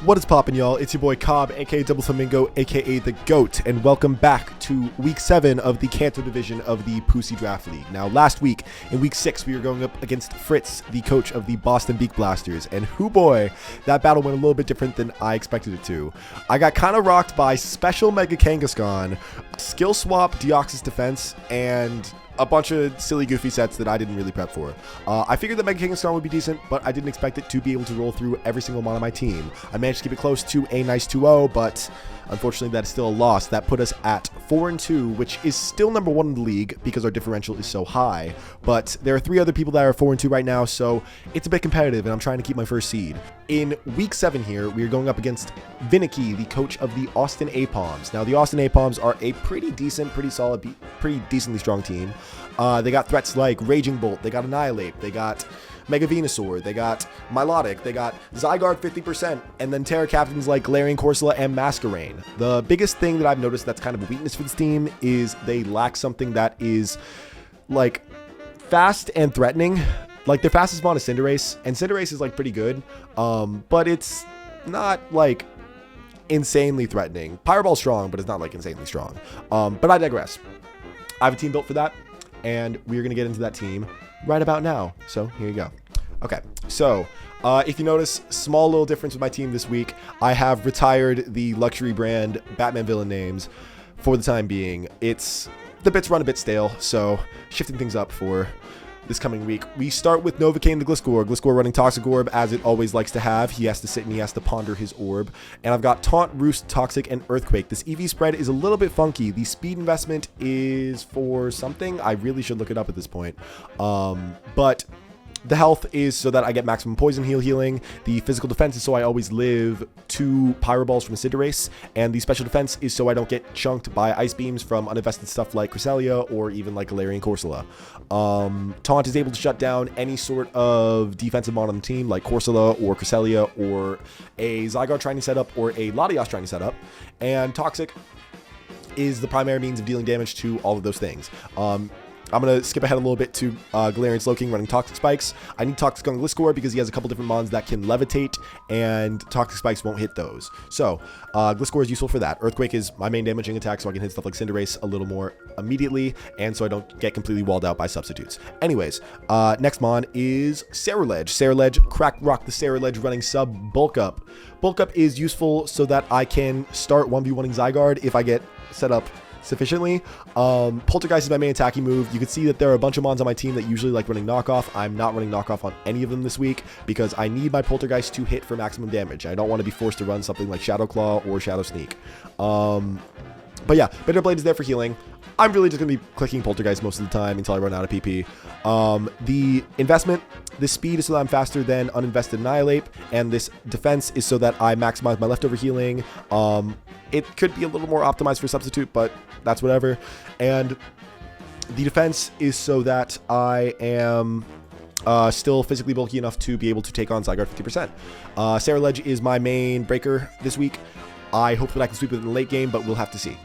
What is poppin', y'all? It's your boy Cobb, aka dobleflamingo, aka the GOAT, and welcome back to Week 7 of the Kanto Division of the Pussy Draft League. Now, last week, in Week 6, we were going up against Fritz, the coach of the Boston Beak Blasters, and hoo boy, that battle went a little bit different than I expected it to. I got kind of rocked by Special Mega Kangaskhan, Skill Swap Deoxys Defense, and a bunch of silly, goofy sets that I didn't really prep for. I figured that Mega Kangaskhan would be decent, but I didn't expect it to be able to roll through every single mon on my team. I managed to keep it close to a nice 2-0, but unfortunately that is still a loss. That put us at 4-2, which is still number 1 in the league because our differential is so high. But there are 3 other people that are 4-2 right now, so it's a bit competitive, and I'm trying to keep my first seed. In Week 7 here, we are going up against Venikki, the coach of the Austin Aipoms. Now, the Austin Aipoms are a pretty decent, pretty solid, pretty decently strong team. They got threats like Raging Bolt, they got Annihilape, they got Mega Venusaur, they got Milotic, they got Zygarde 50%, and then Terra Captains like Galarian Corsola and Masquerain. The biggest thing that I've noticed that's kind of a weakness for this team is they lack something that is like fast and threatening. Like their fastest mon is Cinderace, and Cinderace is like pretty good, but it's not like insanely threatening. Pyro strong, but it's not like insanely strong. But I digress. I have a team built for that, and we're going to get into that team right about now. So here you go. Okay, so if you notice, small little difference with my team this week. I have retired the luxury brand Batman villain names for the time being. The bits run a bit stale, so shifting things up for this coming week. We start with Novocaine the Gliscor. Gliscor running Toxic Orb, as it always likes to have. He has to sit and he has to ponder his orb. And I've got Taunt, Roost, Toxic, and Earthquake. This EV spread is a little bit funky. The speed investment is for something. I really should look it up at this point. But the health is so that I get maximum poison healing. The physical defense is so I always live 2 Pyro Balls from Cinderace. And the special defense is so I don't get chunked by Ice Beams from uninvested stuff like Cresselia or even like Galarian Corsola. Taunt is able to shut down any sort of defensive mon on the team like Corsola or Cresselia or a Zygarde trying to set up or a Latios trying to set up. And Toxic is the primary means of dealing damage to all of those things. I'm going to skip ahead a little bit to Galarian Slowking running Toxic Spikes. I need Toxic on Gliscor because he has a couple different mons that can levitate, and Toxic Spikes won't hit those. So, Gliscor is useful for that. Earthquake is my main damaging attack, so I can hit stuff like Cinderace a little more immediately, and so I don't get completely walled out by substitutes. Anyways, next mon is Ceruledge. Ceruledge, crack rock the Ceruledge running sub Bulk Up. Bulk Up is useful so that I can start 1v1ing Zygarde if I get set up sufficiently. Poltergeist is my main attacking move. You can see that there are a bunch of mons on my team that usually like running knockoff. I'm not running knockoff on any of them this week because I need my Poltergeist to hit for maximum damage. I don't want to be forced to run something like Shadow Claw or Shadow Sneak. But yeah, Bitter Blade is there for healing. I'm really just going to be clicking Poltergeist most of the time until I run out of PP. The investment, this speed is so that I'm faster than uninvested Annihilape, and this defense is so that I maximize my leftover healing. It could be a little more optimized for substitute, but that's whatever. And the defense is so that I am still physically bulky enough to be able to take on Zygarde 50%. Ceruledge is my main breaker this week. I hope that I can sweep it in the late game, but we'll have to see.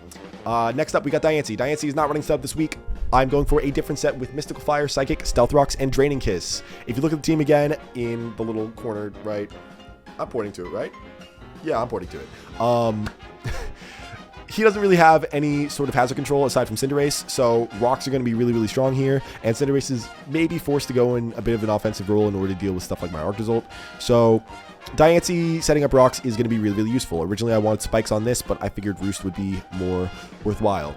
Next up, we got Diancie. Diancie is not running sub this week. I'm going for a different set with Mystical Fire, Psychic, Stealth Rocks, and Draining Kiss. If you look at the team again in the little corner, right? I'm pointing to it, right? Yeah, I'm pointing to it. He doesn't really have any sort of hazard control aside from Cinderace, so rocks are going to be really, really strong here, and Cinderace is maybe forced to go in a bit of an offensive role in order to deal with stuff like my Arc Result. So Diancie setting up rocks is going to be really, really useful. Originally, I wanted spikes on this, but I figured Roost would be more worthwhile.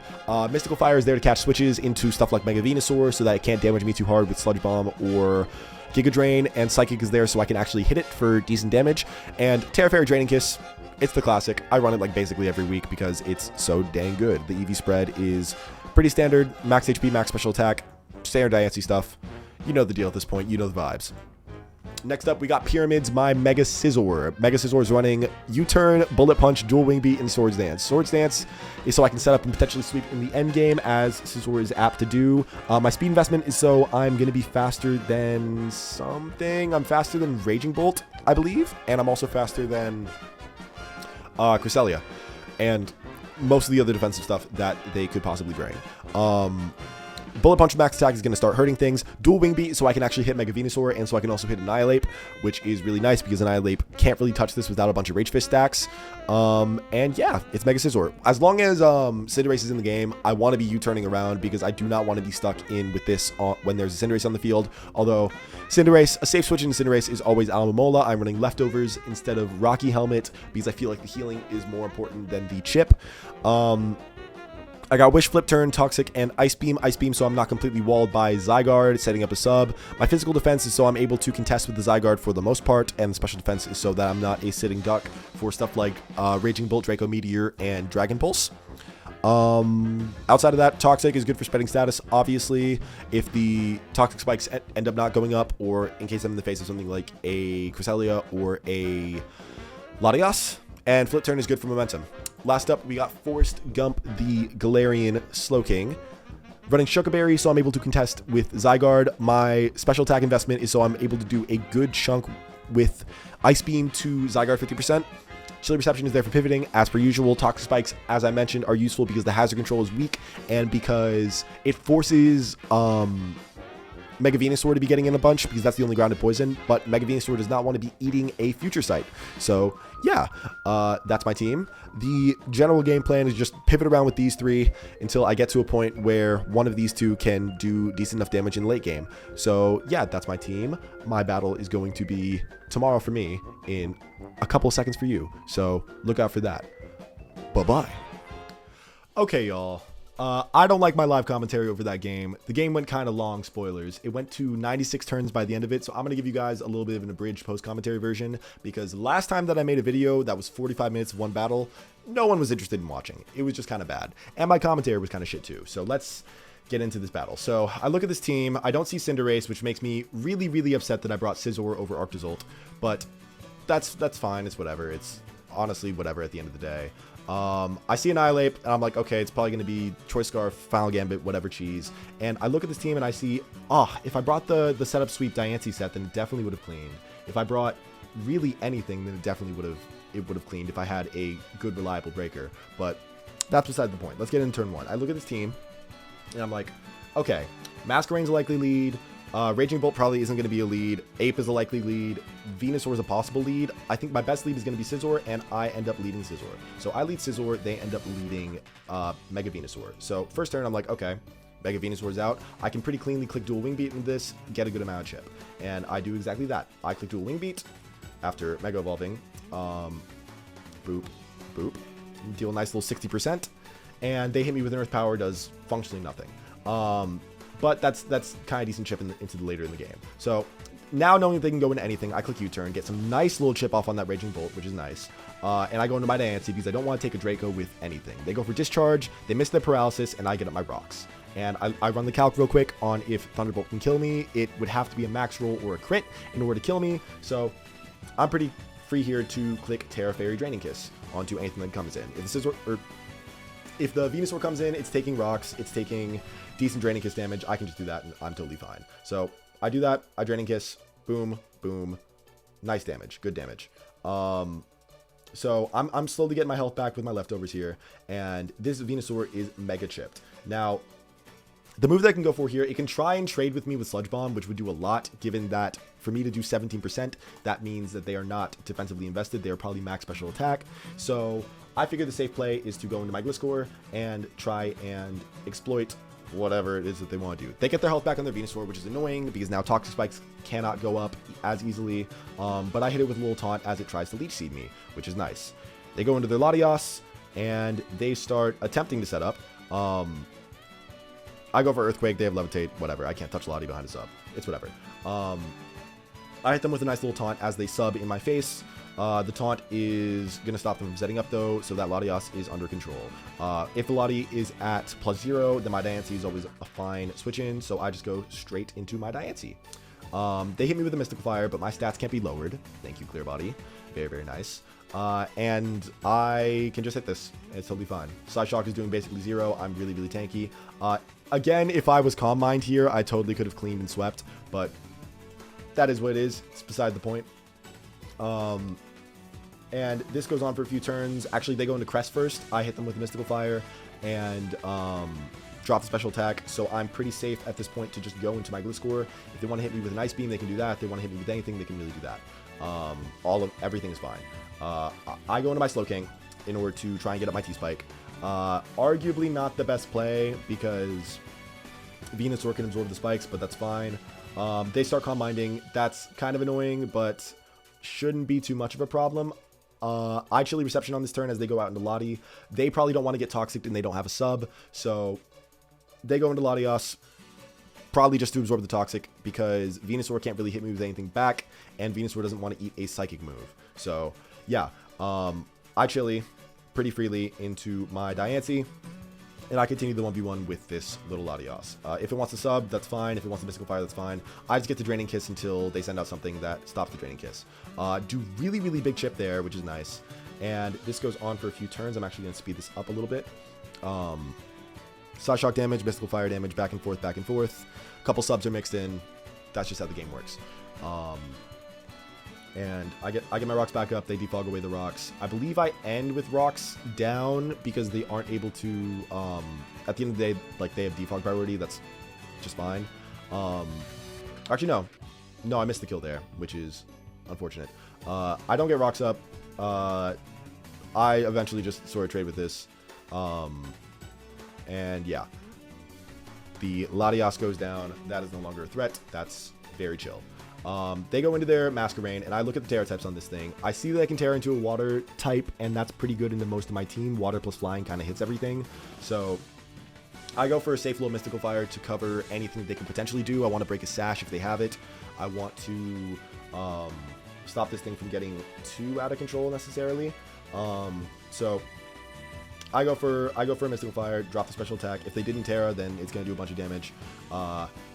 Mystical Fire is there to catch switches into stuff like Mega Venusaur so that it can't damage me too hard with Sludge Bomb or Giga Drain, and Psychic is there so I can actually hit it for decent damage. And Terra Fairy Draining Kiss, it's the classic. I run it like basically every week because it's so dang good. The EV spread is pretty standard. Max HP, max special attack, standard Diancie stuff. You know the deal at this point. You know the vibes. Next up, we got Pyramids, my Mega Scizor. Mega Scizor is running U-Turn, Bullet Punch, Dual Wing Beat, and Swords Dance. Swords Dance is so I can set up and potentially sweep in the end game, as Scizor is apt to do. My speed investment is so I'm going to be faster than something. I'm faster than Raging Bolt, I believe, and I'm also faster than Cresselia, and most of the other defensive stuff that they could possibly bring. Bullet Punch max attack is going to start hurting things. Dual Wing Beat so I can actually hit Mega Venusaur, and so I can also hit Annihilape, which is really nice because Annihilape can't really touch this without a bunch of Rage Fist stacks. And yeah, it's Mega Scizor. As long as Cinderace is in the game, I want to be U-turning around because I do not want to be stuck in with this when there's a Cinderace on the field. Although Cinderace, a safe switch into Cinderace is always Alomomola. I'm running Leftovers instead of Rocky Helmet because I feel like the healing is more important than the chip. I got Wish, Flip Turn, Toxic, and Ice Beam. Ice Beam so I'm not completely walled by Zygarde, setting up a sub. My physical defense is so I'm able to contest with the Zygarde for the most part, and the special defense is so that I'm not a sitting duck for stuff like Raging Bolt, Draco Meteor, and Dragon Pulse. Outside of that, Toxic is good for spreading status, obviously, if the Toxic spikes end up not going up, or in case I'm in the face of something like a Cresselia or a Latias. And Flip Turn is good for momentum. Last up, we got Forest Gump, the Galarian Slowking. Running Shuca Berry, so I'm able to contest with Zygarde. My special attack investment is so I'm able to do a good chunk with Ice Beam to Zygarde 50%. Chilly Reception is there for pivoting. As per usual, Toxic Spikes, as I mentioned, are useful because the hazard control is weak and because it forces Mega Venusaur to be getting in a bunch because that's the only grounded poison, but Mega Venusaur does not want to be eating a Future Sight. So yeah, that's my team. The general game plan is just pivot around with these three until I get to a point where one of these two can do decent enough damage in the late game. So yeah, that's my team. My battle is going to be tomorrow for me in a couple of seconds for you. So look out for that. Bye-bye. Okay, y'all. I don't like my live commentary over that game. The game went kind of long, spoilers. It went to 96 turns by the end of it, so I'm going to give you guys a little bit of an abridged post-commentary version, because last time that I made a video that was 45 minutes of one battle, no one was interested in watching. It was just kind of bad. And my commentary was kind of shit too. So let's get into this battle. So I look at this team. I don't see Cinderace, which makes me really, really upset that I brought Scizor over Arctozolt, but that's fine. It's whatever. It's honestly whatever at the end of the day. I see Annihilape, and I'm like, okay, it's probably going to be Choice Scarf, Final Gambit, whatever cheese. And I look at this team, and I see, if I brought the Setup Sweep Diancie set, then it definitely would have cleaned. If I brought really anything, then it definitely would have cleaned if I had a good, reliable breaker. But that's beside the point. Let's get into turn one. I look at this team, and I'm like, okay, Masquerade's a likely lead. Raging Bolt probably isn't going to be a lead. Ape is a likely lead. Venusaur is a possible lead. I think my best lead is going to be Scizor, and I end up leading Scizor. So I lead Scizor, they end up leading Mega Venusaur. So first turn, I'm like, okay, Mega Venusaur's out. I can pretty cleanly click Dual Wing Beat into this, get a good amount of chip. And I do exactly that. I click Dual Wing Beat after Mega Evolving. Boop, boop. Deal a nice little 60%. And they hit me with an Earth Power, does functionally nothing. But that's kind of decent chip into the later in the game. So now knowing that they can go into anything, I click U-turn, get some nice little chip off on that Raging Bolt, which is nice. And I go into my Diancie because I don't want to take a Draco with anything. They go for Discharge, they miss their Paralysis, and I get up my rocks. And I run the calc real quick on if Thunderbolt can kill me. It would have to be a max roll or a crit in order to kill me. So I'm pretty free here to click Terra Fairy Draining Kiss onto anything that comes in. If the Venusaur comes in, it's taking rocks, it's taking decent Draining Kiss damage. I can just do that and I'm totally fine. So I do that, I Draining Kiss, boom, boom, nice damage, good damage. So I'm slowly getting my health back with my leftovers here, and this Venusaur is mega chipped. Now, the move that I can go for here, it can try and trade with me with Sludge Bomb, which would do a lot, given that for me to do 17%, that means that they are not defensively invested. They are probably max special attack. So I figure the safe play is to go into my Gliscor and try and exploit whatever it is that they want to do. They get their health back on their Venusaur, which is annoying because now Toxic Spikes cannot go up as easily. But I hit it with a little taunt as it tries to Leech Seed me, which is nice. They go into their Latias and they start attempting to set up. I go for Earthquake, they have Levitate, whatever. I can't touch Lottie behind a sub. It's whatever. I hit them with a nice little taunt as they sub in my face. The taunt is going to stop them from setting up, though, so that Latias is under control. If the Lottie is at +0, then my Diancie is always a fine switch-in, so I just go straight into my Diancie. They hit me with a Mystical Fire, but my stats can't be lowered. Thank you, Clear Body. Very, very nice. And I can just hit this. It's totally fine. Psyshock is doing basically 0. I'm really, really tanky. Again, if I was Calm Mind here, I totally could have cleaned and swept, but that is what it is. It's beside the point. And this goes on for a few turns. Actually, they go into Crest first. I hit them with Mystical Fire, and drop the special attack, so I'm pretty safe at this point to just go into my Gliscor. If they want to hit me with an Ice Beam, they can do that. If they want to hit me with anything, they can really do that. Everything is fine. I go into my Slowking in order to try and get up my T-Spike. Arguably not the best play because Venusaur can absorb the spikes, but that's fine. They start Calm Minding. That's kind of annoying, but shouldn't be too much of a problem. I Chilly Reception on this turn as they go out into Lati. They probably don't want to get Toxic and they don't have a sub, so they go into Latios probably just to absorb the Toxic because Venusaur can't really hit me with anything back, and Venusaur doesn't want to eat a Psychic move. So yeah, I Chilly pretty freely into my Diancie, and I continue the 1v1 with this little Latios. If it wants to sub, that's fine. If it wants to Mystical Fire, that's fine. I just get the Draining Kiss until they send out something that stops the Draining Kiss. Do really, really big chip there, which is nice. And this goes on for a few turns. I'm actually going to speed this up a little bit. Side Shock damage, Mystical Fire damage, back and forth, back and forth. A couple subs are mixed in. That's just how the game works. And I get my rocks back up. They defog away the rocks. I believe I end with rocks down because they aren't able to, at the end of the day, like, they have defog priority. That's just fine. Actually, no. No, I missed the kill there, which is unfortunate. I don't get rocks up. I eventually just sort of trade with this. And yeah. The Latios goes down. That is no longer a threat. That's very chill. They go into their Masquerain, and I look at the Terra types on this thing. I see that I can Terra into a Water type, and that's pretty good into most of my team. Water plus Flying kind of hits everything. So I go for a safe little Mystical Fire to cover anything that they can potentially do. I want to break a Sash if they have it. I want to stop this thing from getting too out of control necessarily. So I go for a Mystical Fire, drop the special attack. If they didn't Terra, then it's going to do a bunch of damage.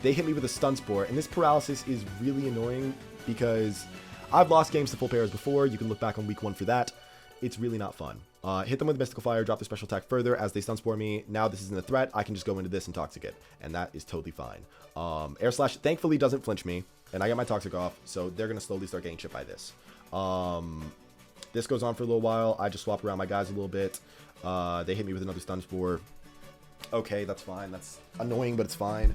They hit me with a Stun Spore, and this paralysis is really annoying because I've lost games to full pairs before. You can look back on week 1 for that. It's really not fun. Hit them with Mystical Fire, drop the special attack further as they Stun Spore me. Now this isn't a threat. I can just go into this and Toxic it, and that is totally fine. Air Slash thankfully doesn't flinch me, and I got my Toxic off, so they're going to slowly start getting chipped by this. This goes on for a little while. I just swap around my guys a little bit. They hit me with another Stun Spore. Okay, that's fine. That's annoying, but it's fine.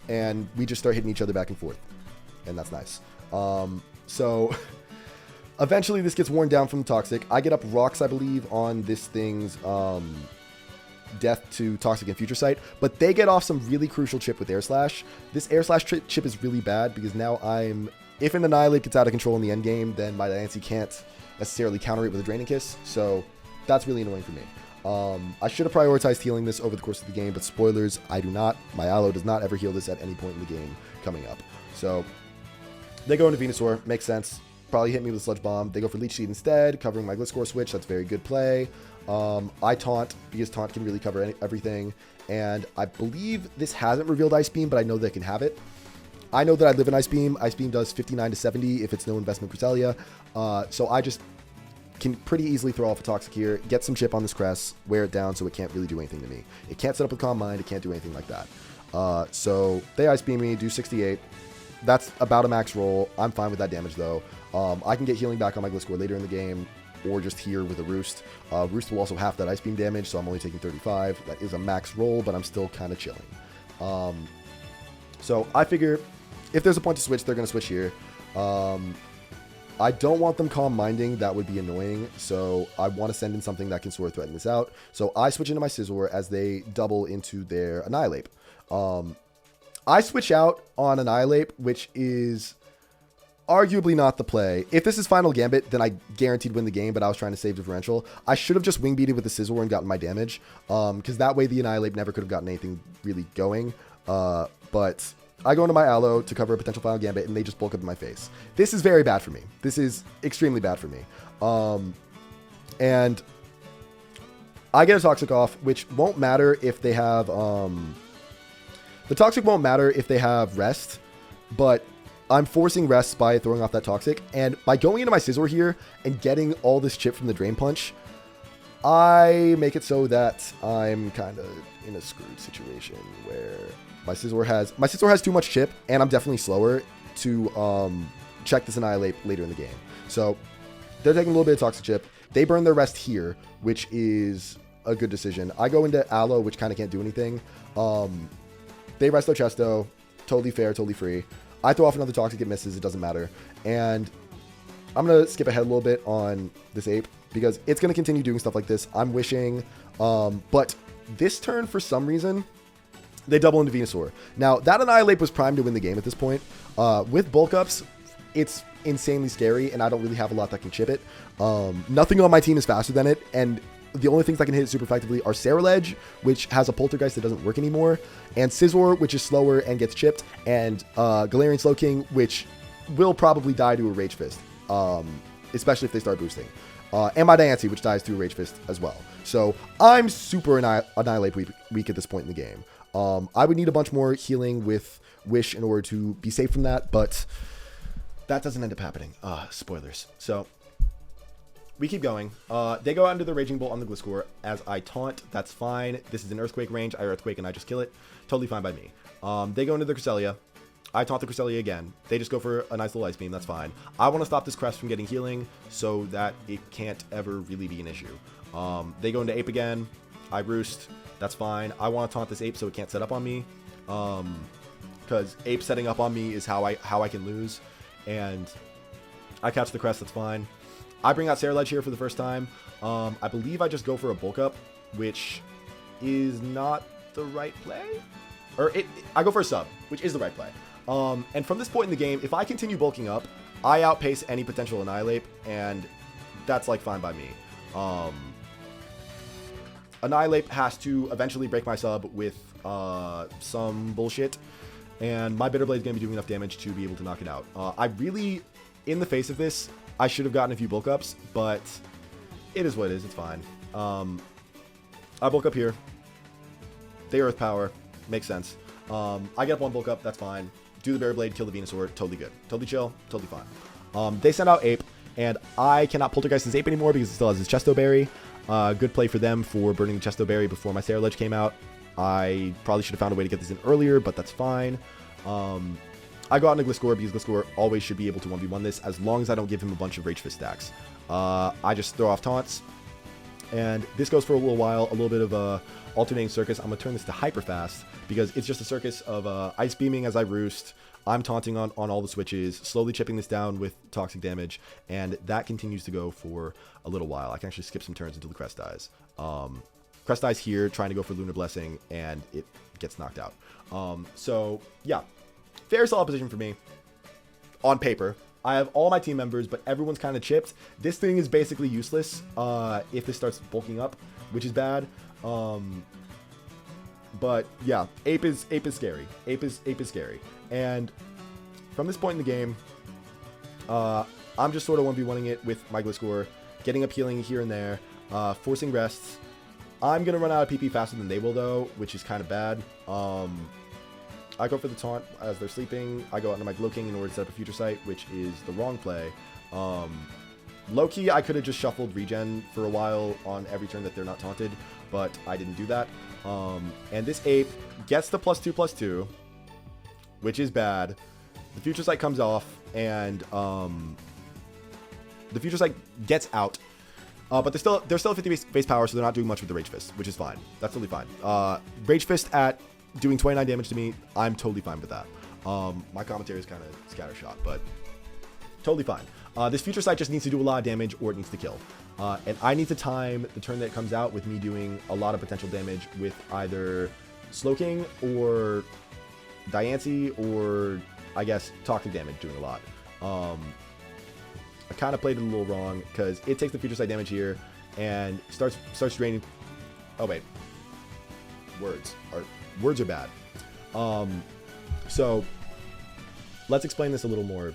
And we just start hitting each other back and forth. And that's nice. So eventually this gets worn down from the Toxic. I get up Rocks, I believe, on this thing's Death to Toxic and Future Sight. But they get off some really crucial chip with Air Slash. This Air Slash chip is really bad because now if an Annihilape gets out of control in the end game, then my Diancie can't necessarily counter it with a Draining Kiss. So that's really annoying for me. I should have prioritized healing this over the course of the game, but spoilers, I do not. My Aloe does not ever heal this at any point in the game coming up. So they go into Venusaur, makes sense. Probably hit me with a Sludge Bomb. They go for Leech Seed instead, covering my Gliscor switch. That's very good play. I Taunt, because Taunt can really cover everything. And I believe this hasn't revealed Ice Beam, but I know they can have it. I know that I live in Ice Beam. Ice Beam does 59 to 70 if it's no investment Cresselia. So I just can pretty easily throw off a Toxic here, get some chip on this Crest, wear it down so it can't really do anything to me. It can't set up a Calm Mind, it can't do anything like that. So they Ice Beam me, do 68. That's about a max roll. I'm fine with that damage though. I can get healing back on my Gliscor later in the game, or just here with a Roost. Roost will also half that Ice Beam damage, so I'm only taking 35. That is a max roll, but I'm still kind of chilling. So I figure if there's a point to switch, they're going to switch here. I don't want them Calm Minding. That would be annoying. So I want to send in something that can sort of threaten this out. So I switch into my Scizor as they double into their Annihilape. I switch out on Annihilape, which is arguably not the play. If this is Final Gambit, then I guaranteed win the game, but I was trying to save differential. I should have just Wing Beated with the Scizor and gotten my damage, because that way the Annihilape never could have gotten anything really going. But I go into my Aloe to cover a potential Final Gambit, and they just bulk up in my face. This is very bad for me. This is extremely bad for me. And I get a Toxic off, which won't matter if they have... the Toxic won't matter if they have Rest, but I'm forcing Rest by throwing off that Toxic. And by going into my Scizor here and getting all this chip from the Drain Punch, I make it so that I'm kind of in a screwed situation where... My Scizor has too much chip, and I'm definitely slower to check this Annihilape later in the game. So they're taking a little bit of Toxic chip. They burn their Rest here, which is a good decision. I go into Aloe, which kind of can't do anything. They Resto Chesto, totally fair, totally free. I throw off another Toxic, it misses, it doesn't matter. And I'm going to skip ahead a little bit on this Ape, because it's going to continue doing stuff like this. I'm wishing, but this turn, for some reason, they double into Venusaur. Now, that Annihilape was primed to win the game at this point. With bulk ups, it's insanely scary, and I don't really have a lot that can chip it. Nothing on my team is faster than it, and the only things that can hit it super effectively are Ceruledge, which has a Poltergeist that doesn't work anymore, and Scizor, which is slower and gets chipped, and Galarian Slowking, which will probably die to a Rage Fist, especially if they start boosting. And my Diancie, which dies to a Rage Fist as well. So I'm super Annihilape weak at this point in the game. I would need a bunch more healing with Wish in order to be safe from that, but that doesn't end up happening. Spoilers. So we keep going. They go out into the Raging Bolt on the Gliscor as I taunt. That's fine. This is an Earthquake range. I Earthquake and I just kill it. Totally fine by me. They go into the Cresselia. I taunt the Cresselia again. They just go for a nice little Ice Beam. That's fine. I want to stop this Crest from getting healing so that it can't ever really be an issue. They go into Ape again. I Roost. That's fine. I want to taunt this Ape so it can't set up on me. Because Ape setting up on me is how I can lose. And I catch the Crest. That's fine. I bring out Ceruledge here for the first time. I believe I just go for a Bulk Up, which is not the right play. I go for a Sub, which is the right play. And from this point in the game, if I continue bulking up, I outpace any potential Annihilape, and that's like fine by me. Annihilape has to eventually break my sub with some bullshit, and my Bitter Blade is going to be doing enough damage to be able to knock it out. I really, in the face of this, I should have gotten a few bulk ups, but it is what it is. It's fine. I bulk up here. They Earth Power. Makes sense. I get up one bulk up. That's fine. Do the Bitter Blade, kill the Venusaur. Totally good. Totally chill. Totally fine. They send out Ape, and I cannot Poltergeist his Ape anymore because it still has his Chesto Berry. Good play for them for burning the Chesto Berry before my Ceruledge came out. I probably should have found a way to get this in earlier, but that's fine. I go out into Gliscor because Gliscor always should be able to 1v1 this as long as I don't give him a bunch of Rage Fist stacks. I just throw off taunts, and this goes for a little while, a little bit of a alternating circus. I'm going to turn this to hyper fast because it's just a circus of Ice Beaming as I Roost. I'm taunting on all the switches, slowly chipping this down with toxic damage, and that continues to go for a little while. I can actually skip some turns until the Crest dies. Crest dies here, trying to go for Lunar Blessing, and it gets knocked out. So, yeah. Fair solid position for me. On paper. I have all my team members, but everyone's kind of chipped. This thing is basically useless if this starts bulking up, which is bad. But yeah, Ape is scary. Ape is scary. And from this point in the game, I'm just sort of 1v1ing it with my Gliscor, getting up healing here and there, forcing rests. I'm going to run out of PP faster than they will, though, which is kind of bad. I go for the taunt as they're sleeping. I go out into my Glow King in order to set up a Future Sight, which is the wrong play. Low-key, I could have just shuffled regen for a while on every turn that they're not taunted, but I didn't do that. And this Ape gets the +2/+2, which is bad. The Future Sight comes off, and the Future Sight gets out. But they're still 50 base power, so they're not doing much with the Rage Fist, which is fine. That's totally fine. Rage Fist at doing 29 damage to me, I'm totally fine with that. My commentary is kind of scattershot, but totally fine. This Future Sight just needs to do a lot of damage, or it needs to kill. And I need to time the turn that it comes out with me doing a lot of potential damage with either Slowking or Diancie, or I guess toxic damage doing a lot. I kind of played it a little wrong because it takes the Future Sight damage here and starts draining. Oh wait, words are bad. So let's explain this a little more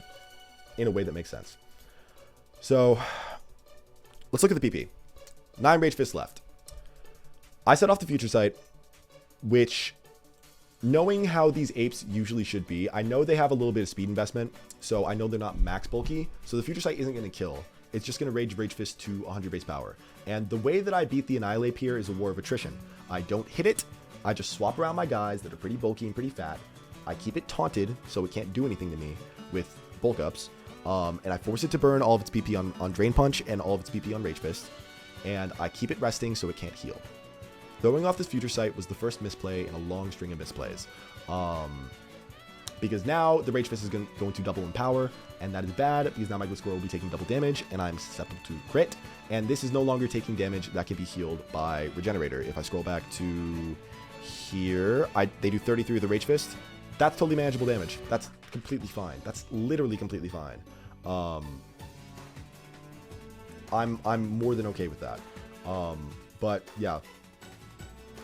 in a way that makes sense. So let's look at the PP. 9 Rage Fists left. I set off the Future Sight, which, knowing how these apes usually should be, I know they have a little bit of speed investment, so I know they're not max bulky, so the Future Sight isn't going to kill. It's just going to Rage Fist to 100 base power. And the way that I beat the Annihilape here is a war of attrition. I don't hit it, I just swap around my guys that are pretty bulky and pretty fat. I keep it taunted, so it can't do anything to me with bulk ups. And I force it to burn all of its PP on Drain Punch and all of its PP on Rage Fist. And I keep it resting so it can't heal. Throwing off this Future Sight was the first misplay in a long string of misplays. Because now the Rage Fist is going to double in power, and that is bad because now my Gliscor will be taking double damage, and I'm susceptible to crit. And this is no longer taking damage that can be healed by Regenerator. If I scroll back to here, they do 33 with the Rage Fist. That's totally manageable damage. That's completely fine. That's literally completely fine. I'm more than okay with that. But yeah.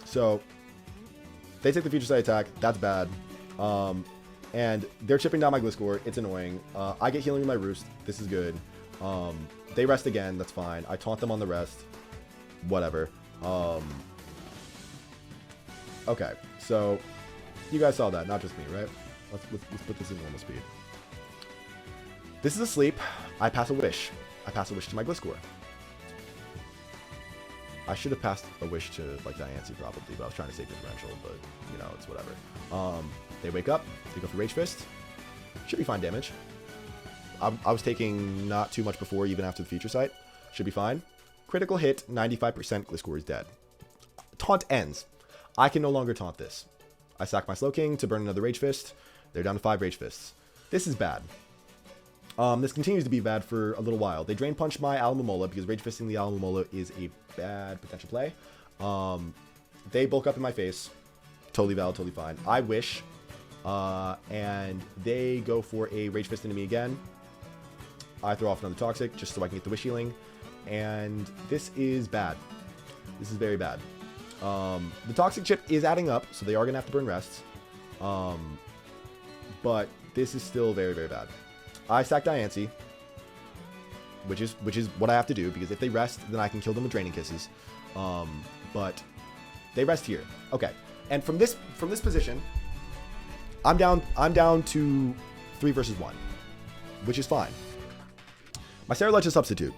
So they take the Future Sight attack. That's bad. And they're chipping down my Gliscor. It's annoying. I get healing with my Roost. This is good. They rest again. That's fine. I taunt them on the rest. Whatever. Okay. So you guys saw that. Not just me, right? Let's put this in normal speed. This is a sleep. I pass a wish. I pass a wish to my Gliscor. I should have passed a wish to, like, Diancie probably, but I was trying to save differential, but, you know, it's whatever. They wake up. They go for Rage Fist. Should be fine damage. I was taking not too much before, even after the Future Sight. Should be fine. Critical hit, 95%, Gliscor is dead. Taunt ends. I can no longer taunt this. I sack my Slowking to burn another Rage Fist. They're down to 5 Rage Fists. This is bad. This continues to be bad for a little while. They Drain Punch my Alamomola because Rage Fisting the Alamomola is a bad potential play. They bulk up in my face. Totally valid, totally fine. I wish. And they go for a Rage Fist into me again. I throw off another Toxic just so I can get the Wish Healing. And this is bad. This is very bad. The Toxic chip is adding up, so they are going to have to burn rests. But this is still very, very bad. I sack Diancie, which is what I have to do, because if they rest, then I can kill them with Draining Kisses. But they rest here. Okay. And from this position, I'm down to 3 versus 1, which is fine. My Cerulege is substitute.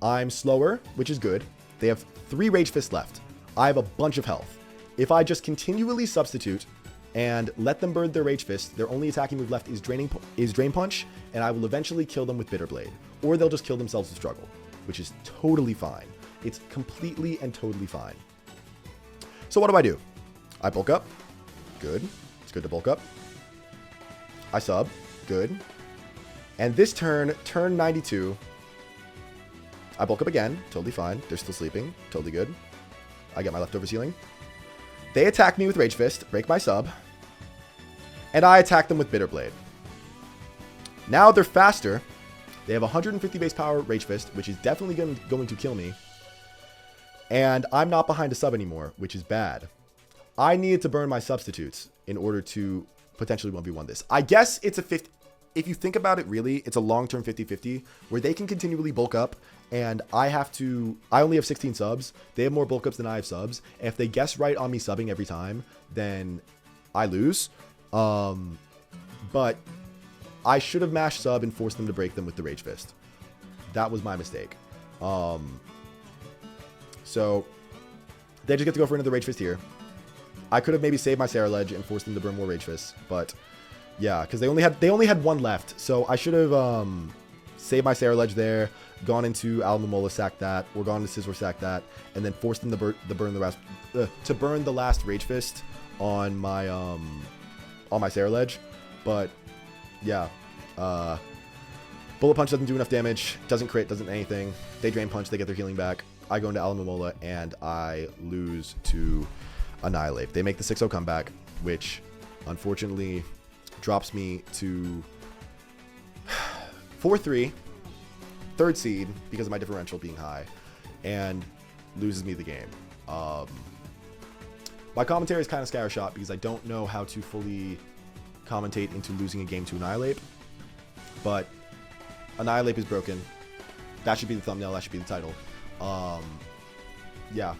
I'm slower, which is good. They have 3 Rage Fists left. I have a bunch of health. If I just continually substitute and let them burn their Rage Fist, their only attacking move left is Drain Punch, and I will eventually kill them with Bitter Blade. Or they'll just kill themselves with Struggle, which is totally fine. It's completely and totally fine. So what do? I bulk up. Good. It's good to bulk up. I sub. Good. And this turn 92, I bulk up again. Totally fine. They're still sleeping. Totally good. I get my leftovers healing. They attack me with Rage Fist, break my sub, and I attack them with Bitter Blade. Now they're faster. They have 150 base power Rage Fist, which is definitely going to kill me. And I'm not behind a sub anymore, which is bad. I needed to burn my substitutes in order to potentially 1v1 this. I guess it's a 50... If you think about it, really, it's a long-term 50-50 where they can continually bulk up, and I only have 16 subs. They have more bulk ups than I have subs. And if they guess right on me subbing every time, then I lose. But I should have mashed sub and forced them to break them with the Rage Fist. That was my mistake. So they just get to go for another Rage Fist here. I could have maybe saved my Cerulege and forced them to burn more Rage Fists, but yeah, because they only had 1 left. So I should have saved my Cerulege there, gone into Alamomola, sacked that, or gone to Scizor, sacked that, and then forced them to burn the last Rage Fist on my Cerulege. But yeah, Bullet Punch doesn't do enough damage, doesn't crit, doesn't anything. They Drain Punch, they get their healing back. I go into Alamomola and I lose to Annihilape. They make the 6-0 comeback, which unfortunately drops me to 4-3, 3rd seed because of my differential being high, and loses me the game. My commentary is kind of scattershot because I don't know how to fully commentate into losing a game to Annihilape, but Annihilape is broken. That should be the thumbnail, that should be the title. Yeah,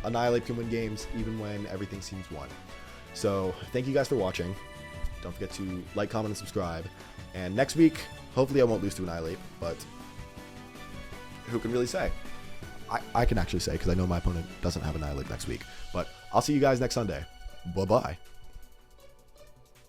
Annihilape can win games even when everything seems won. So thank you guys for watching. Don't forget to like, comment, and subscribe. And next week, hopefully I won't lose to Annihilape, but who can really say? I can actually say, because I know my opponent doesn't have Annihilape next week. But I'll see you guys next Sunday. Bye-bye.